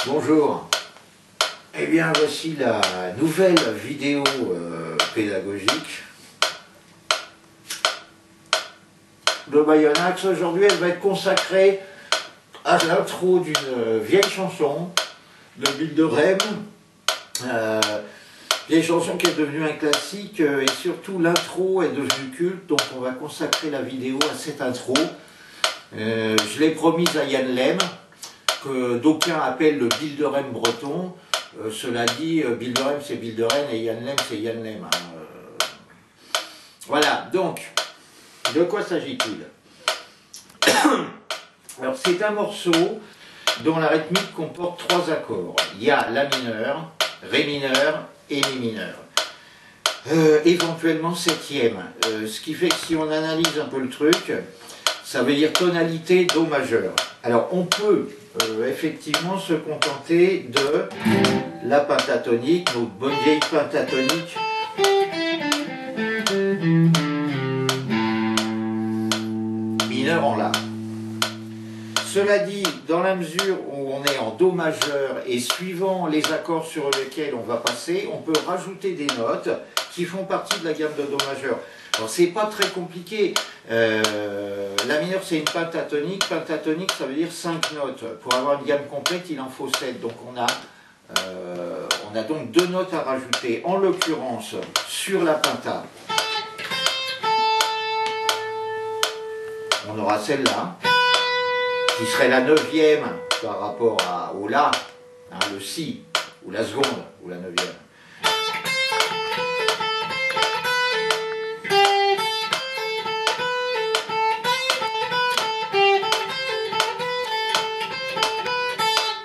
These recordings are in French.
Bonjour. Eh bien, voici la nouvelle vidéo pédagogique de Bayonax. Aujourd'hui, elle va être consacrée à l'intro d'une vieille chanson de Bill de Rem. Vieille chanson qui est devenue un classique et surtout l'intro est devenue culte, donc on va consacrer la vidéo à cette intro. Je l'ai promise à Yann Lem, que d'aucuns appellent le Bill de Rem breton. Cela dit, Bill de Rem c'est Bill de Rennes et Yann Lem c'est Yann Lem. Voilà, donc, de quoi s'agit-il? Alors c'est un morceau dont la rythmique comporte 3 accords. Il y a La mineur, Ré mineur et Mi mineur. Éventuellement septième. Ce qui fait que si on analyse un peu le truc, ça veut dire tonalité Do majeur. Alors on peut effectivement se contenter de la pentatonique, notre bonne vieille pentatonique. Mineur en La. Cela dit, dans la mesure où on est en Do majeur et suivant les accords sur lesquels on va passer, on peut rajouter des notes qui font partie de la gamme de Do majeur. Alors c'est pas très compliqué. La mineure c'est une pentatonique. Pentatonique ça veut dire 5 notes. Pour avoir une gamme complète il en faut 7. Donc on a donc 2 notes à rajouter. En l'occurrence sur la penta, on aura celle-là, qui serait la 9e par rapport au La, hein, le Si, ou la seconde, ou la 9e.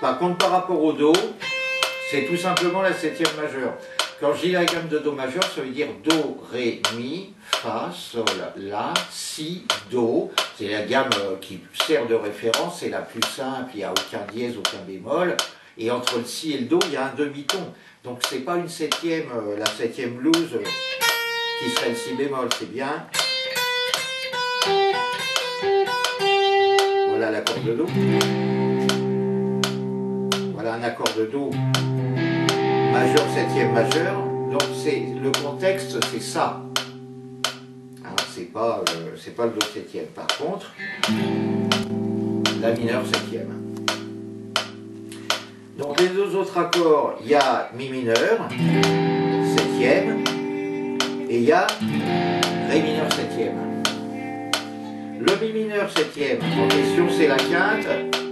Par contre, par rapport au Do, c'est tout simplement la 7e majeure. Quand je dis la gamme de Do majeur, ça veut dire Do, Ré, Mi, Fa, Sol, La, Si, Do. C'est la gamme qui sert de référence, c'est la plus simple, il n'y a aucun dièse, aucun bémol. Et entre le Si et le Do, il y a un demi-ton. Donc c'est pas une 7e, la 7e blues qui serait le Si bémol, c'est bien. Voilà l'accord de Do. Voilà un accord de Do majeur, 7e majeur. Donc le contexte, c'est ça. C'est pas le Do 7e. Par contre, La mineur 7e. Donc les 2 autres accords, il y a Mi mineur, 7e, et il y a Ré mineur 7e. Le Mi mineur 7e en question, c'est la quinte.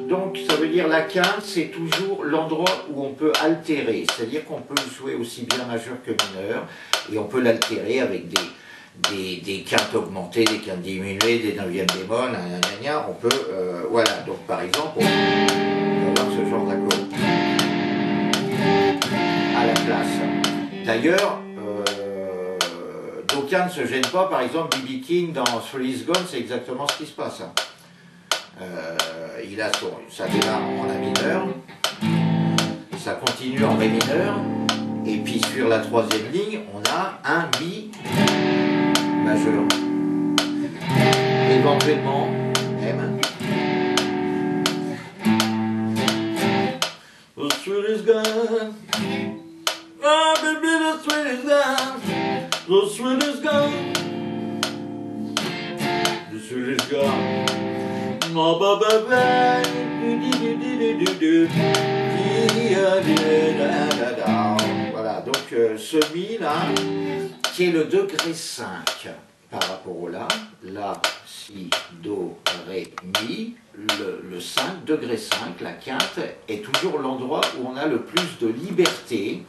Donc ça veut dire la quinte, c'est toujours l'endroit où on peut altérer. C'est-à-dire qu'on peut jouer aussi bien majeur que mineur, et on peut l'altérer avec des quintes augmentées, des quintes diminuées, des 9e bémol, on peut, voilà, donc par exemple, on va avoir ce genre d'accord à la place. D'ailleurs, d'aucuns ne se gênent pas, par exemple, B.B. King dans Three Is Gone, c'est exactement ce qui se passe. Il a ça démarre en La mineur, ça continue en Ré mineur, et puis sur la 3e ligne, on a un Mi majeur. Éventuellement, M. The sweet is gone. Oh baby, the sweet is gone. The sweet is gone. The sweet is gone. Oh ba. Voilà, donc ce Mi là, qui est le degré 5 par rapport au La, La, Si, Do, Ré, Mi, le 5, degré 5, la quinte, est toujours l'endroit où on a le plus de liberté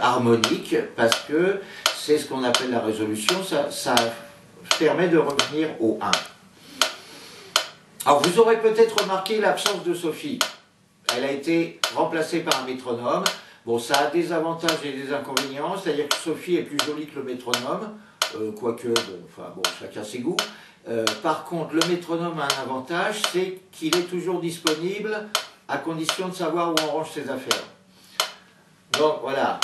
harmonique, parce que c'est ce qu'on appelle la résolution, ça permet de revenir au 1. Alors vous aurez peut-être remarqué l'absence de Sophie. Elle a été remplacée par un métronome. Bon, ça a des avantages et des inconvénients, c'est-à-dire que Sophie est plus jolie que le métronome, quoique, bon, chacun ses goûts. Par contre, le métronome a un avantage, c'est qu'il est toujours disponible à condition de savoir où on range ses affaires. Donc voilà,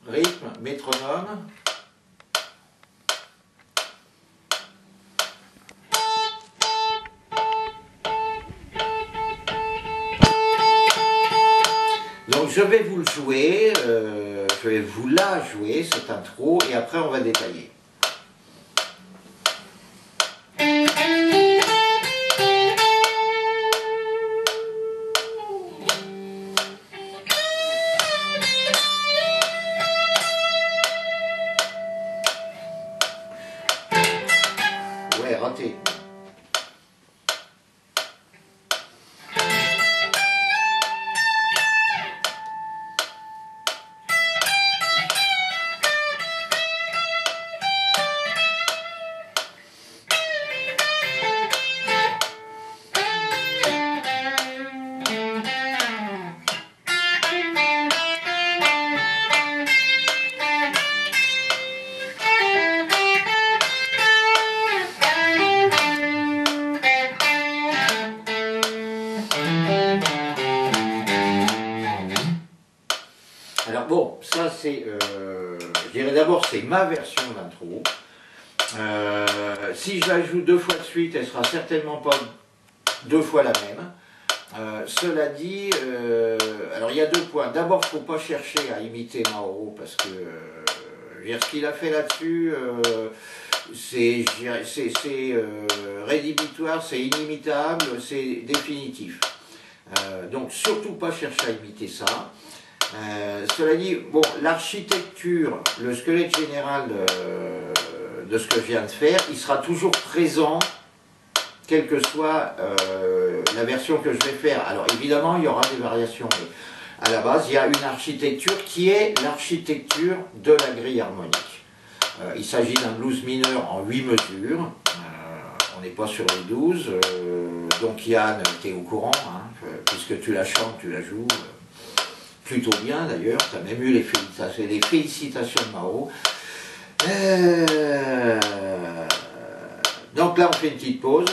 rythme, métronome. je vais vous le jouer, je vais vous la jouer, cette intro, et après on va détailler. Ouais, raté. Alors bon, ça c'est, je dirais d'abord c'est ma version d'intro. Si je la joue 2 fois de suite, elle sera certainement pas 2 fois la même. Cela dit, alors il y a 2 points. D'abord, il ne faut pas chercher à imiter Mauro parce que ce qu'il a fait là-dessus, c'est rédhibitoire, c'est inimitable, c'est définitif. Donc surtout pas chercher à imiter ça. Cela dit, bon, l'architecture, le squelette général de ce que je viens de faire, il sera toujours présent, quelle que soit la version que je vais faire. Alors évidemment, il y aura des variations, mais à la base, il y a une architecture qui est l'architecture de la grille harmonique. Il s'agit d'un blues mineur en 8 mesures, on n'est pas sur les 12, donc Yann, tu es au courant, hein, puisque tu la chantes, tu la joues. Plutôt bien d'ailleurs, tu as même eu les félicitations de Mauro. Donc là on fait une petite pause.